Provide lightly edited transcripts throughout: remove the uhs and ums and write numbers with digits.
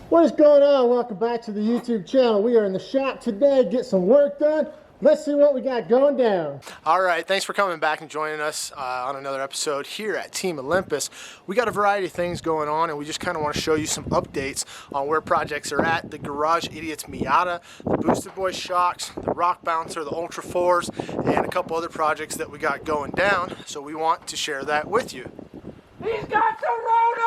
What is going on? Welcome back to the YouTube channel. We are in the shop today, get some work done. Let's see what we got going down. All right, thanks for coming back and joining us on another episode here at Team Olympus. We got a variety of things going on, and we just kind of want to show you some updates on where projects are at. The Garage Idiots Miata, the Boostedboiz shocks, the Rock Bouncer, the Ultra 4s, and a couple other projects that we got going down. So we want to share that with you. He's got the Rona!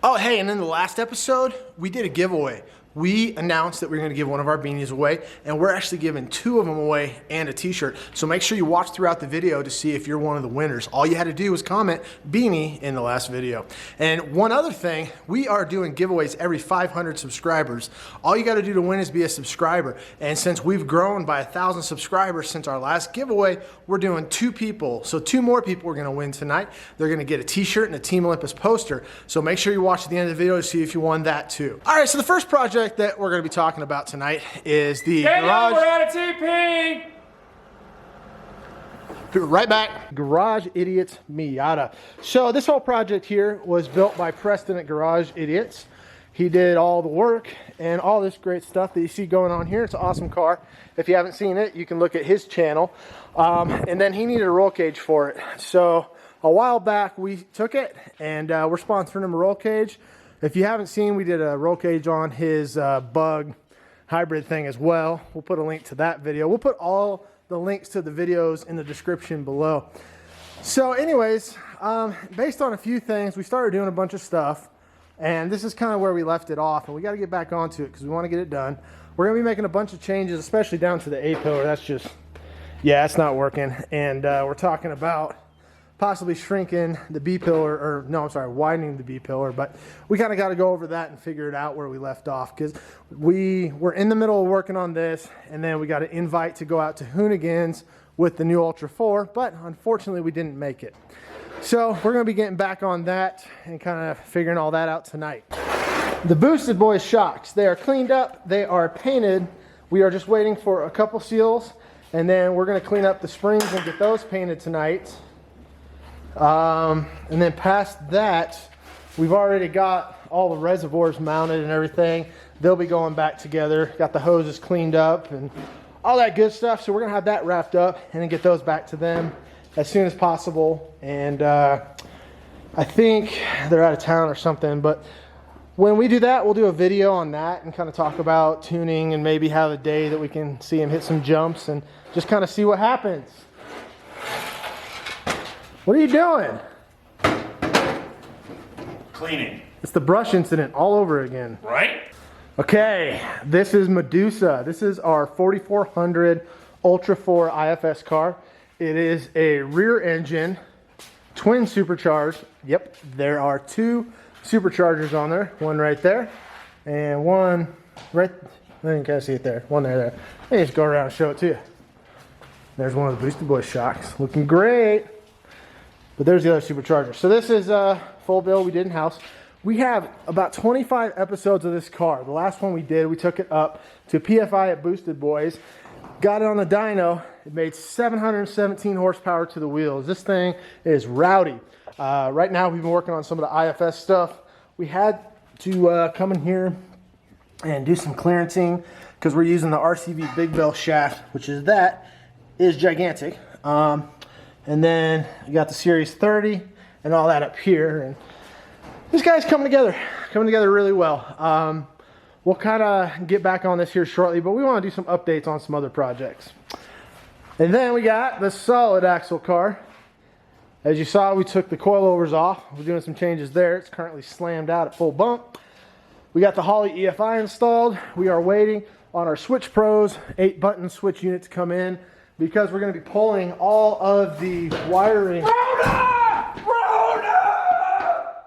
Oh, hey, and in the last episode, we did a giveaway. We announced that we were going to give one of our beanies away, and we're actually giving 2 of them away and a t-shirt. So make sure you watch throughout the video to see if you're one of the winners. All you had to do was comment beanie in the last video. And one other thing, we are doing giveaways every 500 subscribers. All you got to do to win is be a subscriber. And since we've grown by 1,000 subscribers since our last giveaway, we're doing 2 people. So 2 more people are going to win tonight. They're going to get a t-shirt and a Team Olympus poster. So make sure you watch at the end of the video to see if you won that too. All right, so the first project that we're going to be talking about tonight is the garage. We're out of TP. Right back. Garage Idiots Miata. So this whole project here was built by Preston at Garage Idiots. He did all the work and all this great stuff that you see going on here. It's an awesome car. If you haven't seen it, you can look at his channel. And then he needed a roll cage for it. So a while back we took it and we're sponsoring him a roll cage. If you haven't seen, we did a roll cage on his bug hybrid thing as well. We'll put a link to that video. We'll put all the links to the videos in the description below. So anyways, based on a few things, we started doing a bunch of stuff, and this is kind of where we left it off, and we got to get back onto it because we want to get it done. We're going to be making a bunch of changes, especially down to the A-pillar. That's just, yeah, it's not working. And we're talking about possibly shrinking the B-pillar, or no, I'm sorry, widening the B-pillar, but we kind of got to go over that and figure it out where we left off, because we were in the middle of working on this, and then we got an invite to go out to Hoonigan's with the new Ultra 4, but unfortunately we didn't make it. So we're going to be getting back on that and kind of figuring all that out tonight. The Boostedboiz shocks, they are cleaned up, they are painted. We are just waiting for a couple seals, and then we're going to clean up the springs and get those painted tonight. And then past that, we've already got all the reservoirs mounted and everything. They'll be going back together. Got the hoses cleaned up and all that good stuff. So we're gonna have that wrapped up and then get those back to them as soon as possible. And I think they're out of town or something, but when we do that, we'll do a video on that and kind of talk about tuning and maybe have a day that we can see him hit some jumps and just kind of see what happens. What are you doing? Cleaning. It's the brush incident all over again. Right? Okay, this is Medusa. This is our 4400 Ultra 4 IFS car. It is a rear engine, twin supercharged. Yep, there are 2 superchargers on there. One right there, and one right, I didn't kind of see it there. One there. Let me just go around and show it to you. There's one of the Boostedboiz shocks. Looking great. But there's the other supercharger. So this is a full build we did in-house. We have about 25 episodes of this car. The last one we did, we took it up to PFI at Boostedboiz. Got it on the dyno. It made 717 horsepower to the wheels. This thing is rowdy. Right now we've been working on some of the IFS stuff. We had to come in here and do some clearancing because we're using the RCV Big Bell shaft, which is gigantic. And then you got the Series 30 and all that up here. And this guy's coming together really well. We'll kind of get back on this here shortly, but we want to do some updates on some other projects. And then we got the solid axle car. As you saw, we took the coilovers off. We're doing some changes there. It's currently slammed out at full bump. We got the Holley EFI installed. We are waiting on our Switch Pros 8-button switch unit to come in, because we're going to be pulling all of the wiring. Rona! Rona!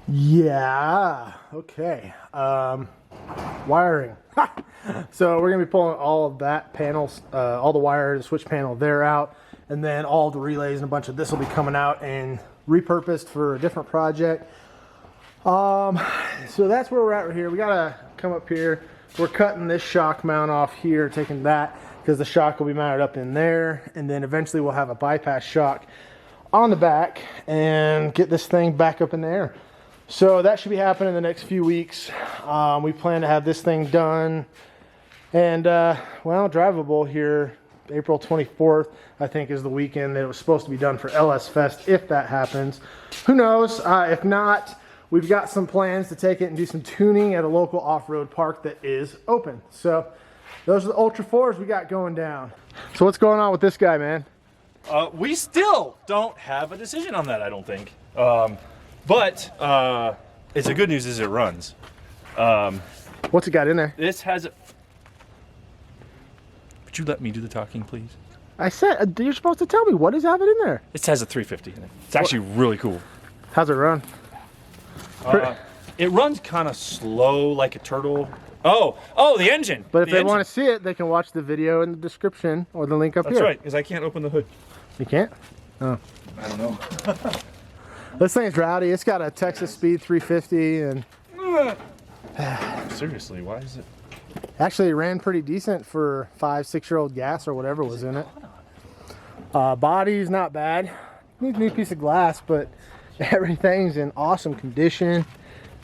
Yeah, okay. Wiring. So we're going to be pulling all of that panels, all the wire, the switch panel there out, and then all the relays and a bunch of this will be coming out and repurposed for a different project. So that's where we're at right here. We got to come up here. We're cutting this shock mount off here, taking that, because the shock will be mounted up in there, and then eventually we'll have a bypass shock on the back and get this thing back up in the air. So that should be happening in the next few weeks. We plan to have this thing done and, well, drivable here. April 24th, I think, is the weekend that it was supposed to be done for LS Fest, if that happens. Who knows? If not, we've got some plans to take it and do some tuning at a local off-road park that is open. So those are the Ultra 4s we got going down. So what's going on with this guy, man? We still don't have a decision on that, I don't think. But it's the good news is it runs. What's it got in there? This has a... Would you let me do the talking, please? I said, you're supposed to tell me what is having in there. It has a 350 in it. It's actually really cool. How's it run? It runs kind of slow like a turtle. Oh, the engine. But if they want to see it, they can watch the video in the description or the link up here. That's right, because I can't open the hood. You can't? Oh. I don't know. This thing's rowdy. It's got a Texas Speed 350 and... Seriously, why is it? Actually, it ran pretty decent for 5-6-year-old gas or whatever was in it. Body's not bad. Needs a new piece of glass, but everything's in awesome condition.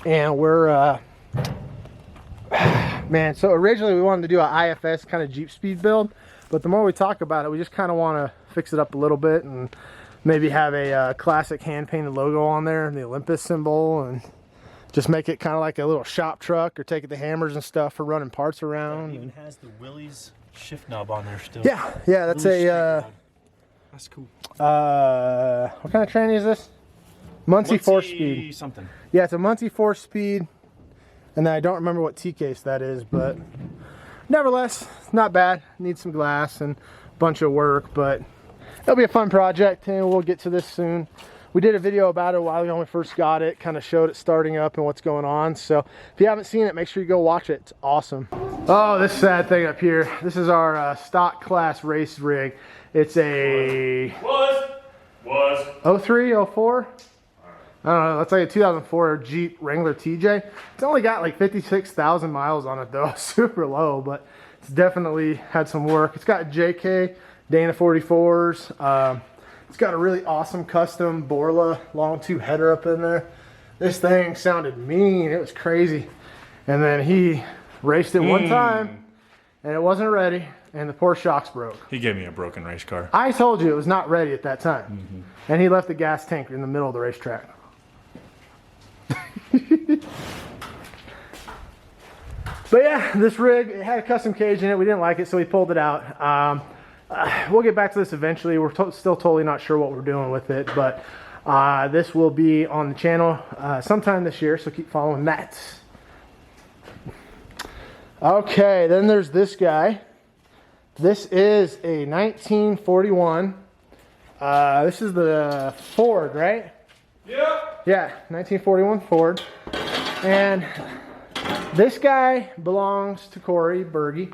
And we're, man, so originally we wanted to do an IFS kind of Jeep speed build, but the more we talk about it, we just kind of want to fix it up a little bit and maybe have a classic hand-painted logo on there and the Olympus symbol, and just make it kind of like a little shop truck, or take it the hammers and stuff for running parts around. It even has the Willys shift knob on there still. Yeah, that's a that's cool. what kind of tranny is this? Muncie 4-speed something. Yeah, it's a Muncie 4-speed, and then I don't remember what T-case that is, but nevertheless, not bad. Needs some glass and a bunch of work, but it'll be a fun project, and we'll get to this soon. We did a video about it a while ago when we first got it, kind of showed it starting up and what's going on. So if you haven't seen it, make sure you go watch it. It's awesome. Oh, this sad thing up here. This is our stock class race rig. It's a... Was. 03, 04? I don't know. That's like a 2004 Jeep Wrangler TJ. It's only got like 56,000 miles on it though. Super low, but it's definitely had some work. It's got JK Dana 44s. It's got a really awesome custom Borla long tube header up in there. This thing sounded mean. It was crazy. And then he raced it one time and it wasn't ready, and the poor shocks broke. He gave me a broken race car. I told you it was not ready at that time. And he left the gas tank in the middle of the racetrack. But yeah, this rig, it had a custom cage in it. We didn't like it, so we pulled it out. We'll get back to this eventually. We're still totally not sure what we're doing with it, but this will be on the channel sometime this year, so keep following that. Okay, then there's this guy. This is a 1941. This is the Ford, right? Yep. Yeah, 1941 Ford. And this guy belongs to Corey Berge,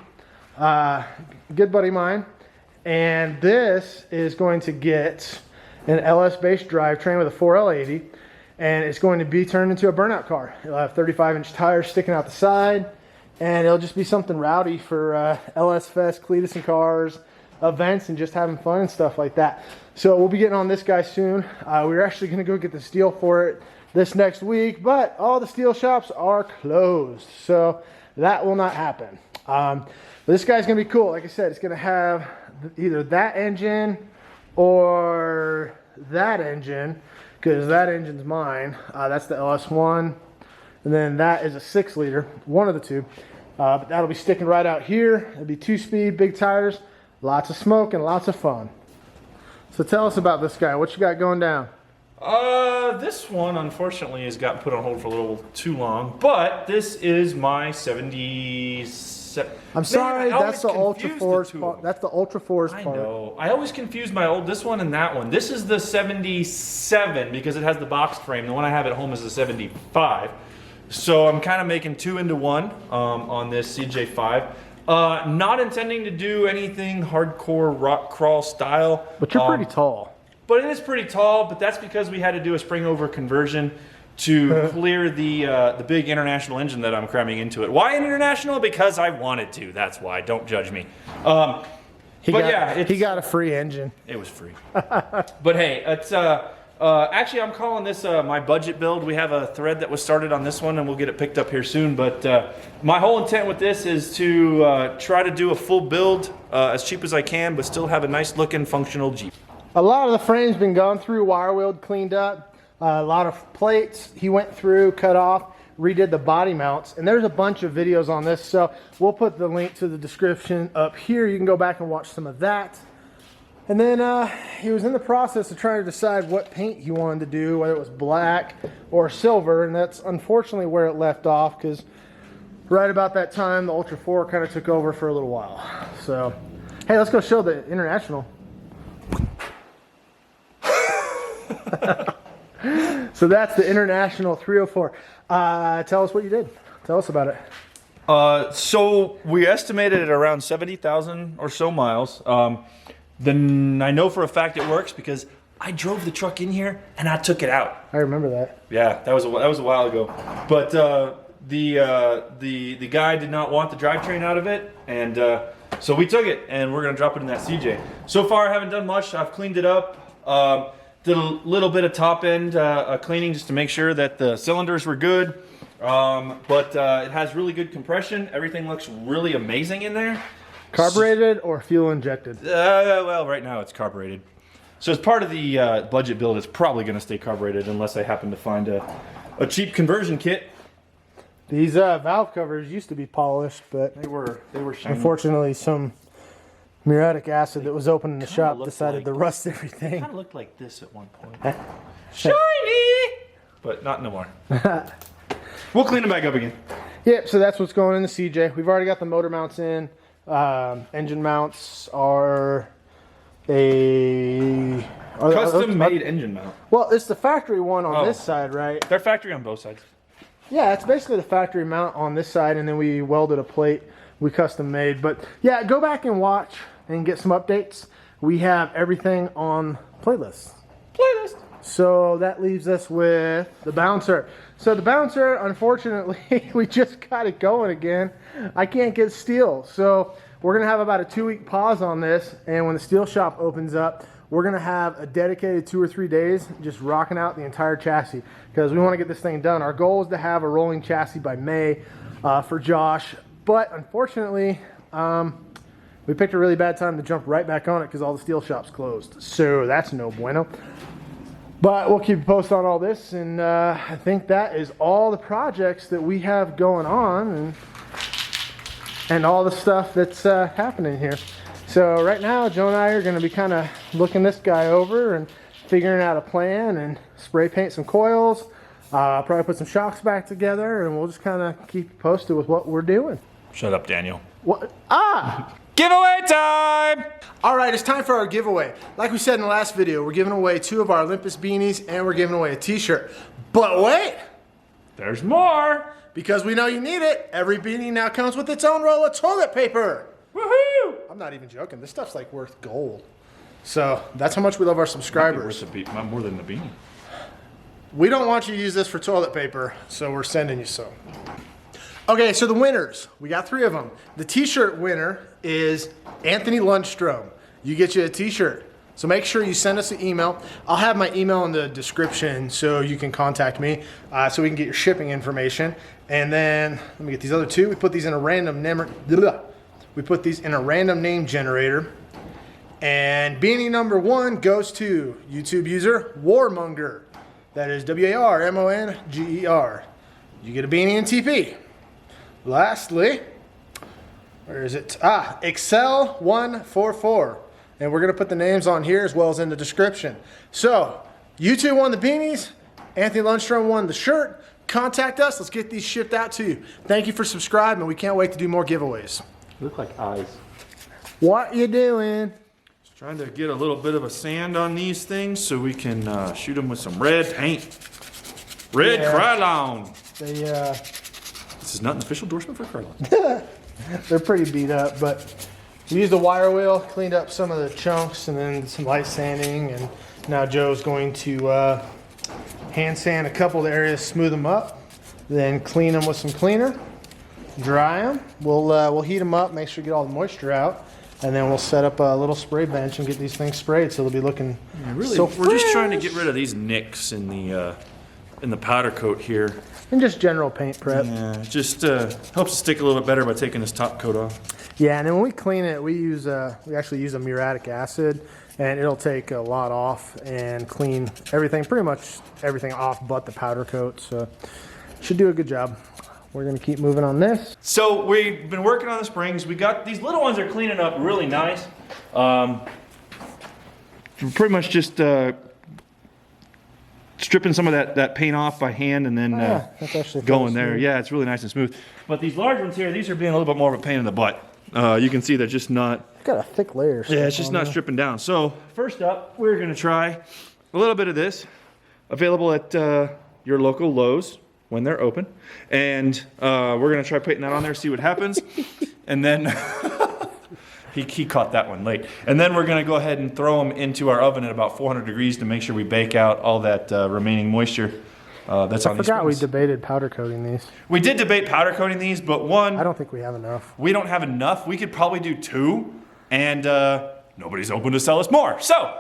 good buddy of mine. And this is going to get an LS-based drivetrain with a 4L80, and it's going to be turned into a burnout car. It'll have 35-inch tires sticking out the side, and it'll just be something rowdy for LS Fest, Cleetus and cars, events, and just having fun and stuff like that. So we'll be getting on this guy soon. We're actually going to go get the steel for it this next week, but all the steel shops are closed, so that will not happen. But this guy's going to be cool. Like I said, it's going to have either that engine or that engine, because that engine's mine. That's the LS1, and then that is a 6-liter, one of the two. But that'll be sticking right out here. It'll be 2-speed, big tires, lots of smoke, and lots of fun. So tell us about this guy. What you got going down? This one unfortunately has gotten put on hold for a little too long, but this is my 77. I'm sorry, that's the Ultra 4s part. That's the Ultra 4s part. I know. I always confuse this one and that one. This is the 77 because it has the boxed frame. The one I have at home is the 75. So I'm kind of making 2 into 1 on this CJ5. Not intending to do anything hardcore rock crawl style. But you're pretty tall. But it is pretty tall, but that's because we had to do a spring over conversion to clear the big international engine that I'm cramming into it. Why an international? Because I wanted to, that's why, don't judge me. He got a free engine. It was free. But hey, it's actually I'm calling this my budget build. We have a thread that was started on this one, and we'll get it picked up here soon. But my whole intent with this is to try to do a full build as cheap as I can, but still have a nice looking functional Jeep. A lot of the frame's been gone through, wire wheeled, cleaned up. A lot of plates he went through, cut off, redid the body mounts, and there's a bunch of videos on this, so we'll put the link to the description up here. You can go back and watch some of that. And then he was in the process of trying to decide what paint he wanted to do, whether it was black or silver, and that's unfortunately where it left off, because right about that time the Ultra 4 kind of took over for a little while. So hey, let's go show the International. So that's the International 304. Tell us what you did. Tell us about it. So we estimated it around 70,000 or so miles. Then I know for a fact it works because I drove the truck in here and I took it out. I remember that. Yeah, that was a while ago. But the guy did not want the drivetrain out of it, and so we took it and we're gonna drop it in that CJ. So far I haven't done much. I've cleaned it up. Did a little bit of top end cleaning just to make sure that the cylinders were good. But it has really good compression. Everything looks really amazing in there. Carbureted or fuel injected? Well, right now it's carbureted. So as part of the budget build, it's probably going to stay carbureted unless I happen to find a cheap conversion kit. These valve covers used to be polished, but they were shiny. Unfortunately, some muriatic acid that was open in the shop decided to rust everything. It kind of looked like this at one point. Shiny! But not no more. We'll clean them back up again. Yeah, so that's what's going in the CJ. We've already got the motor mounts in. Engine mounts are custom-made engine mount. Well, it's the factory one on this side, right? They're factory on both sides. Yeah, it's basically the factory mount on this side, and then we welded a plate we custom made. But yeah, go back and watch and get some updates. We have everything on playlist. So that leaves us with the bouncer. So the bouncer, unfortunately, we just got it going again. I can't get steel. So we're gonna have about a 2-week pause on this, and when the steel shop opens up, we're gonna have a dedicated 2 or 3 days just rocking out the entire chassis, because we wanna get this thing done. Our goal is to have a rolling chassis by May for Josh, but unfortunately, we picked a really bad time to jump right back on it because all the steel shops closed. So that's no bueno. But we'll keep you posted on all this, and I think that is all the projects that we have going on, and all the stuff that's happening here. So right now, Joe and I are going to be kind of looking this guy over and figuring out a plan and spray paint some coils, probably put some shocks back together, and we'll just kind of keep you posted with what we're doing. Shut up, Daniel. What? Giveaway time! All right, it's time for our giveaway. Like we said in the last video, we're giving away 2 of our Olympus beanies, and we're giving away a t-shirt. But wait! There's more! Because we know you need it, every beanie now comes with its own roll of toilet paper. Woohoo! I'm not even joking. This stuff's like worth gold. So that's how much we love our subscribers. More than the beanie. We don't want you to use this for toilet paper, so we're sending you some. Okay, so the winners, we got 3 of them. The t-shirt winner is Anthony Lundsthrum. You get you a t-shirt. So make sure you send us an email. I'll have my email in the description so you can contact me so we can get your shipping information. And then let me get these other 2. We put these in a random name generator. And beanie number 1 goes to YouTube user War Monger. That is WARMONGER. You get a beanie and TP. Lastly, where is it? Excel144. And we're going to put the names on here as well as in the description. So, you 2 won the beanies. Anthony Lundsthrum won the shirt. Contact us. Let's get these shipped out to you. Thank you for subscribing. We can't wait to do more giveaways. Look like eyes. What you doing? Just trying to get a little bit of a sand on these things so we can shoot them with some red paint. Red Krylon. This is not an official endorsement for Krylon. They're pretty beat up, but we used a wire wheel, cleaned up some of the chunks, and then some light sanding, and now Joe's going to hand sand a couple of the areas, smooth them up, then clean them with some cleaner, dry them. We'll heat them up, make sure to get all the moisture out, and then we'll set up a little spray bench and get these things sprayed so they'll be looking Really, so we're just trying to fresh. get rid of these nicks in the powder coat here. And just general paint prep. Yeah, it just helps it stick a little bit better by taking this top coat off. Yeah, and then when we clean it, we actually use a muriatic acid, and it'll take a lot off and clean everything, pretty much everything off but the powder coat. So should do a good job. We're gonna keep moving on this. So we've been working on the springs. We got these little ones are cleaning up really nice. Pretty much just stripping some of that paint off by hand and then That's actually going fairly there. smooth. Yeah, it's really nice and smooth. But these large ones here, these are being a little bit more of a pain in the butt. You can see they're just not. Got a thick layer. Yeah, it's just not stripping down. So first up, we're gonna try a little bit of this, available at your local Lowe's when they're open, and we're gonna try putting that on there, see what happens, and then he caught that one late. And then we're gonna go ahead and throw them into our oven at about 400 degrees to make sure we bake out all that remaining moisture that's on I these forgot we springs. debated powder coating these. We did debate powder coating these, but I don't think we have enough. we don't have enough. We could probably do 2, and nobody's open to sell us more. So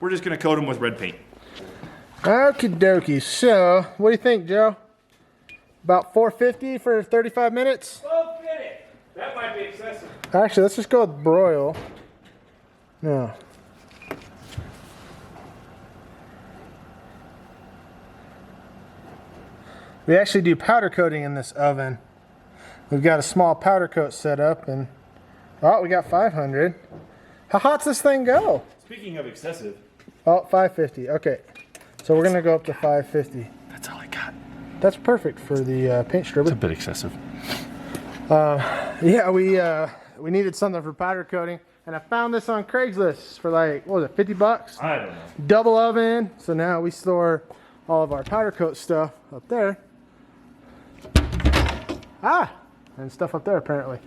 we're just gonna coat them with red paint. Okie dokie. So, what do you think, Joe? About 450 for 35 minutes? That might be excessive. Actually, let's just go with broil. No. We actually do powder coating in this oven. We've got a small powder coat set up, and oh, we got 500. How hot's this thing go? Speaking of excessive, Oh, 550. Okay, so we're gonna go up to 550. that's all I got. That's perfect for the paint It's a stripper. bit excessive. Yeah, we needed something for powder coating, and I found this on Craigslist for like, what was it, 50 bucks? I don't know. Double oven. So now we store all of our powder coat stuff up there. And stuff up there apparently.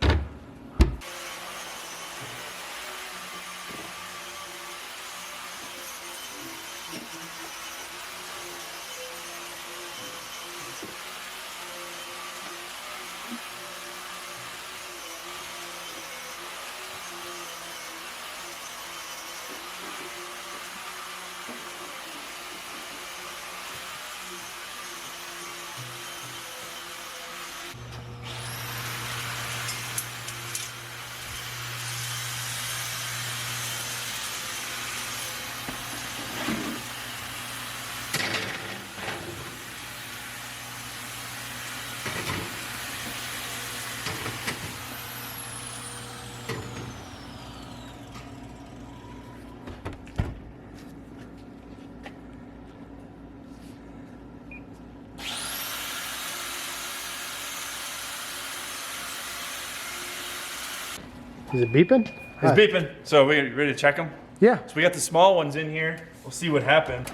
Is it beeping? It's beeping. So we ready to check them? Yeah. So we got the small ones in here. We'll see what happens.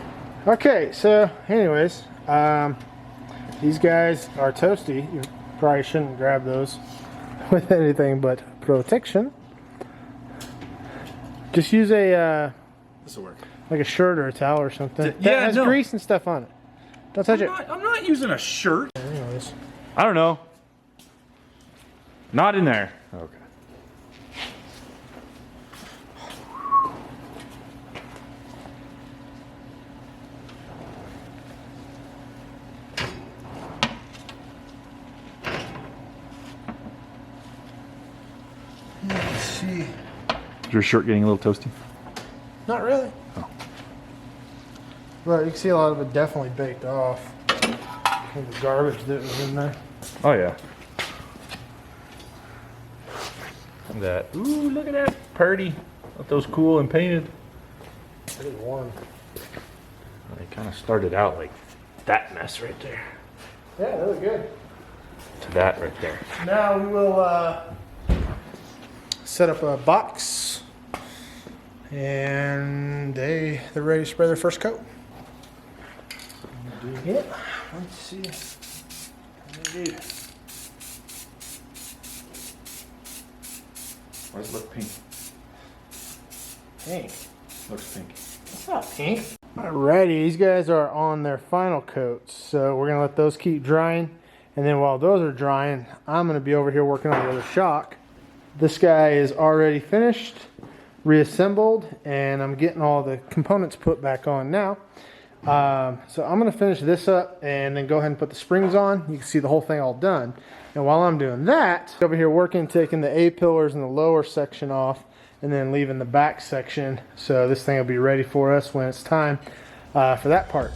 Okay, so anyways, these guys are toasty. You probably shouldn't grab those with anything but protection. Just use a This will work. like a shirt or a towel or something. Yeah, that has no. grease and stuff on it. Don't touch it. I'm not using a shirt. Anyways. I don't know. Not in there. Okay. Let's see. Is your shirt getting a little toasty? Not really. Oh. But you can see a lot of it definitely baked off. And the garbage that was in there. Oh yeah. That. Ooh, look at that. Purdy. Let those cool and painted. Pretty warm. They kind of started out like that mess right there. Yeah, that was good. To that right there. Now we will set up a box, and they're ready to spray their first coat. Yep. Let's see. Why does it look pink? Pink. Looks pink. It's not pink. Alrighty, these guys are on their final coats, so we're gonna let those keep drying, and then while those are drying, I'm gonna be over here working on the other shock. This guy is already finished, reassembled, and I'm getting all the components put back on now. So I'm going to finish this up and then go ahead and put the springs on. You can see the whole thing all done. And while I'm doing that, over here working, taking the A-pillars and the lower section off and then leaving the back section. So this thing will be ready for us when it's time for that part.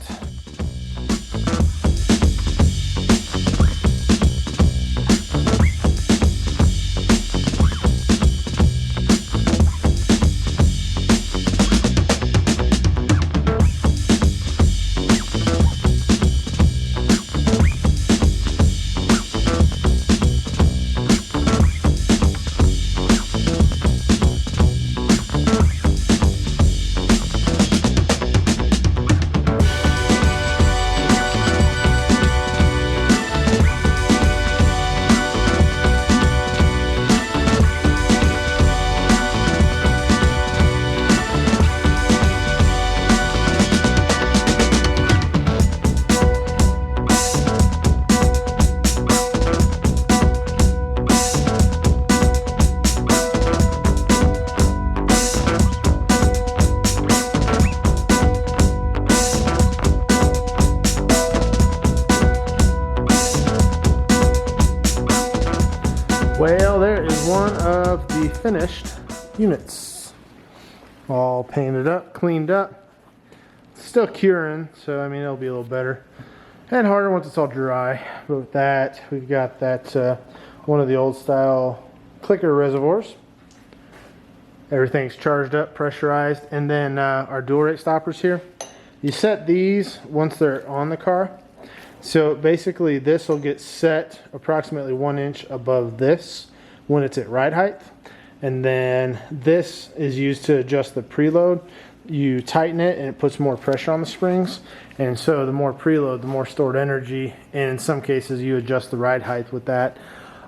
Well, there is one of the finished units. All painted up, cleaned up. Still curing, so I mean it'll be a little better. And harder once it's all dry. But with that, we've got that one of the old style clicker reservoirs. Everything's charged up, pressurized, and then our dual rate stoppers here. You set these once they're on the car. So basically this will get set approximately 1 inch above this when it's at ride height. And then this is used to adjust the preload. You tighten it and it puts more pressure on the springs. And so the more preload, the more stored energy. And in some cases you adjust the ride height with that.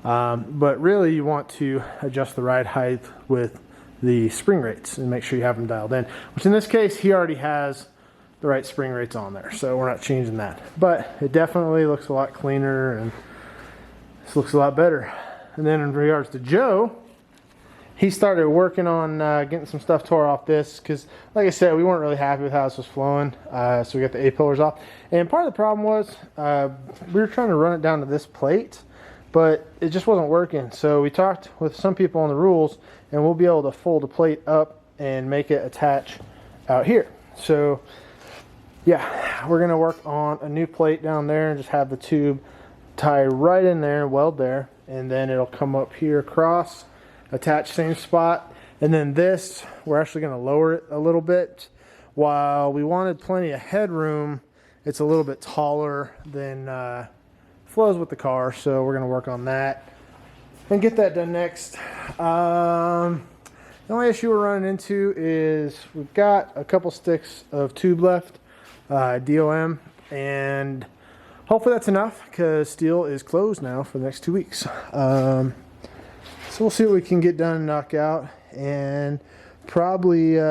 But really you want to adjust the ride height with the spring rates and make sure you have them dialed in. Which in this case he already has the right spring rates on there, so we're not changing that. But it definitely looks a lot cleaner and this looks a lot better. And then in regards to Joe, he started working on getting some stuff tore off this because, like I said, we weren't really happy with how this was flowing. So we got the A-pillars off. And part of the problem was we were trying to run it down to this plate, but it just wasn't working. So we talked with some people on the rules, and we'll be able to fold the plate up and make it attach out here. So yeah, we're gonna work on a new plate down there and just have the tube tie right in there, weld there, and then it'll come up here across, attach same spot. And then this, we're actually gonna lower it a little bit. While we wanted plenty of headroom, it's a little bit taller than flows with the car, so we're gonna work on that and get that done next. The only issue we're running into is we've got a couple sticks of tube left. DOM, and hopefully that's enough because steel is closed now for the next 2 weeks. So we'll see what we can get done and knock out, and probably in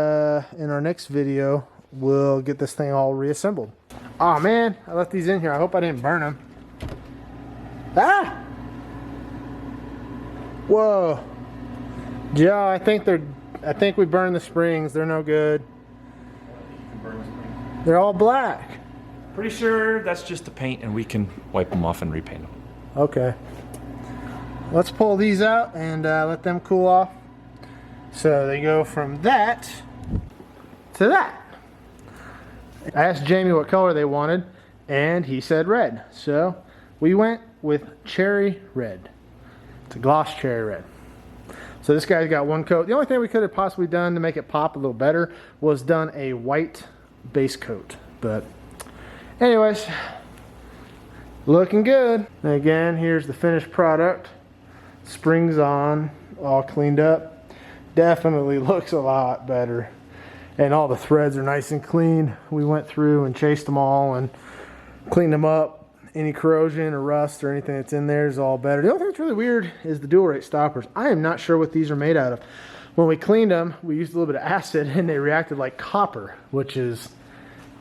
our next video we'll get this thing all reassembled. Oh man, I left these in here. I hope I didn't burn them. Ah! Whoa. Joe, I think we burned the springs. They're no good. They're all black. Pretty sure that's just the paint and we can wipe them off and repaint them. Okay. Let's pull these out and let them cool off. So they go from that to that. I asked Jamie what color they wanted and he said red. So we went with cherry red. It's a gloss cherry red. So this guy's got one coat. The only thing we could have possibly done to make it pop a little better was done a white base coat. But anyways, looking good. And again, here's the finished product. Springs on, all cleaned up. Definitely looks a lot better. And all the threads are nice and clean. We went through and chased them all and cleaned them up. Any corrosion or rust or anything that's in there is all better. The only thing that's really weird is the dual rate stoppers. I am not sure what these are made out of. When we cleaned them, we used a little bit of acid and they reacted like copper, which is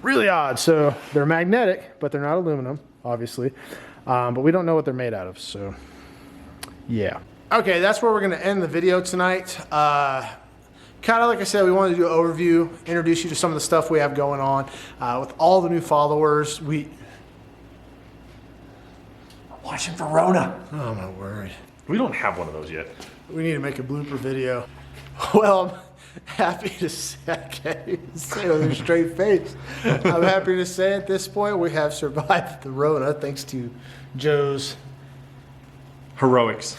really odd. So they're magnetic, but they're not aluminum, obviously. But we don't know what they're made out of, so yeah. Okay, that's where we're gonna end the video tonight. Kind of like I said, we wanted to do an overview, introduce you to some of the stuff we have going on. With all the new followers, Watching for Rona. oh my word. We don't have one of those yet. We need to make a blooper video. Well, I'm happy to say, I can't even say it with a straight face. I'm happy to say at this point we have survived the Rona thanks to Joe's, Heroics.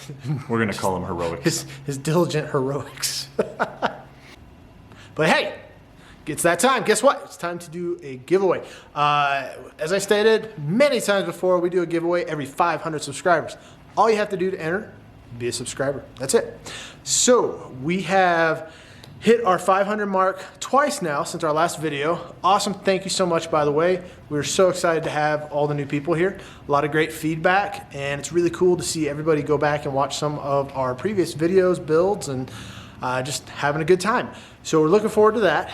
We're gonna call them heroics. his diligent heroics. But hey, it's that time. Guess what? It's time to do a giveaway. As I stated many times before, we do a giveaway every 500 subscribers. All you have to do to enter, be a subscriber. That's it. So we have hit our 500 mark twice now since our last video. Awesome. Thank you so much, by the way. We're so excited to have all the new people here. A lot of great feedback, and it's really cool to see everybody go back and watch some of our previous videos, builds, and just having a good time. So we're looking forward to that.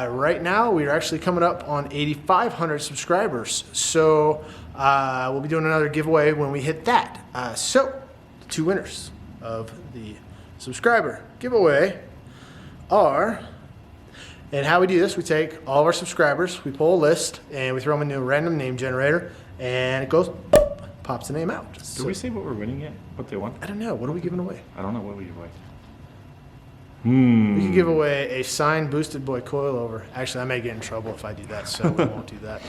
Right now, we are actually coming up on 8,500 subscribers. So we'll be doing another giveaway when we hit that. So the two winners of the subscriber giveaway are, and how we do this, we take all of our subscribers, we pull a list, and we throw them into a random name generator, and it goes, pops the name out. Did we say what we're winning yet? What they want? I don't know. What are we giving away? I don't know what we give away. We can give away a signed Boostedboiz coilover. Actually, I may get in trouble if I do that, so we won't do that.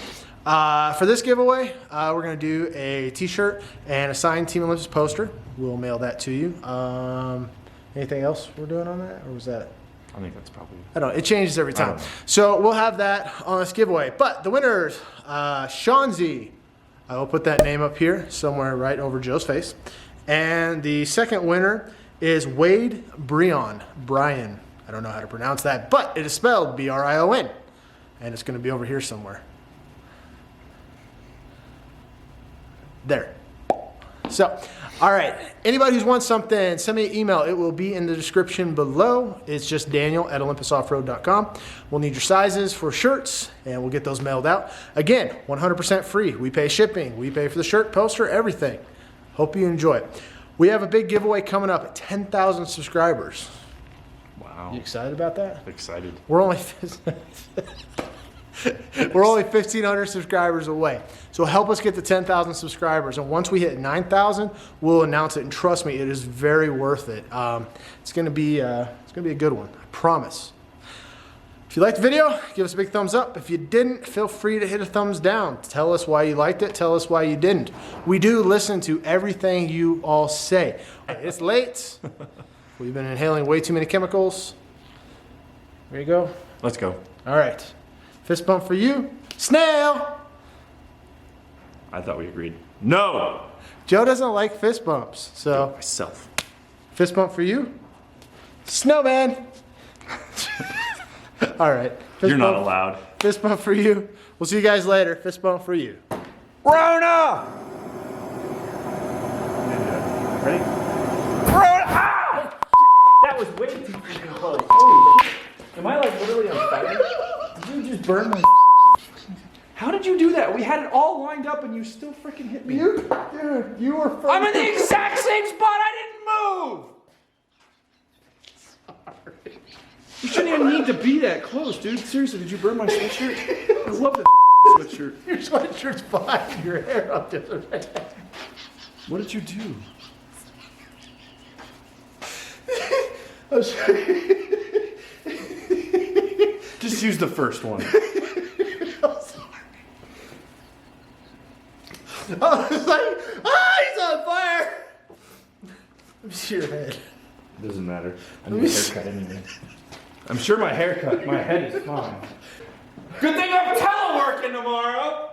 For this giveaway, we're going to do a T-shirt and a signed Team Olympus poster. We'll mail that to you. Anything else we're doing on that, or was that? I think that's probably. I don't know. It changes every time. know. So we'll have that on this giveaway. But the winners, Shawnzy. I will put that name up here somewhere right over Joe's face. And the second winner is Wade Brion. Brion. I don't know how to pronounce that, but it is spelled B-R-I-O-N. And it's going to be over here somewhere. There. So, all right. Anybody who wants something, send me an email. It will be in the description below. It's just daniel@olympusoffroad.com. We'll need your sizes for shirts, and we'll get those mailed out. Again, 100% free. We pay shipping. We pay for the shirt, poster, everything. Hope you enjoy it. We have a big giveaway coming up at 10,000 subscribers. Wow. You excited about that? Excited. We're only 1,500 subscribers away. So help us get to 10,000 subscribers. And once we hit 9,000, we'll announce it. And trust me, it is very worth it. It's gonna be a good one. I promise. If you liked the video, give us a big thumbs up. If you didn't, feel free to hit a thumbs down. Tell us why you liked it. Tell us why you didn't. We do listen to everything you all say. It's late. We've been inhaling way too many chemicals. There you go. Let's go. All right. Fist bump for you. Snail! I thought we agreed. No! Joe doesn't like fist bumps, so Myself. fist bump for you. Snowman! All right. Fist You're not bump- allowed. Fist bump for you. We'll see you guys later. Fist bump for you. Rona! Ready? Rona! Ah! That was way too freaking close. Holy shit. Am I like literally on fire? Did you just burn my... How did you do that? We had it all lined up and you still freaking hit me. Dude, you were first. I'm in the exact same spot. I didn't move. Sorry. You shouldn't even need to be that close, dude. Seriously, did you burn my sweatshirt? I love the sweatshirt. Your sweatshirt's behind your hair up the other way. What did you do? I'm sorry. Just use the first one. I was like, he's on fire! Let me see your head. Doesn't matter. I need a haircut anyway. I'm sure my head is fine. Good thing I'm teleworking tomorrow.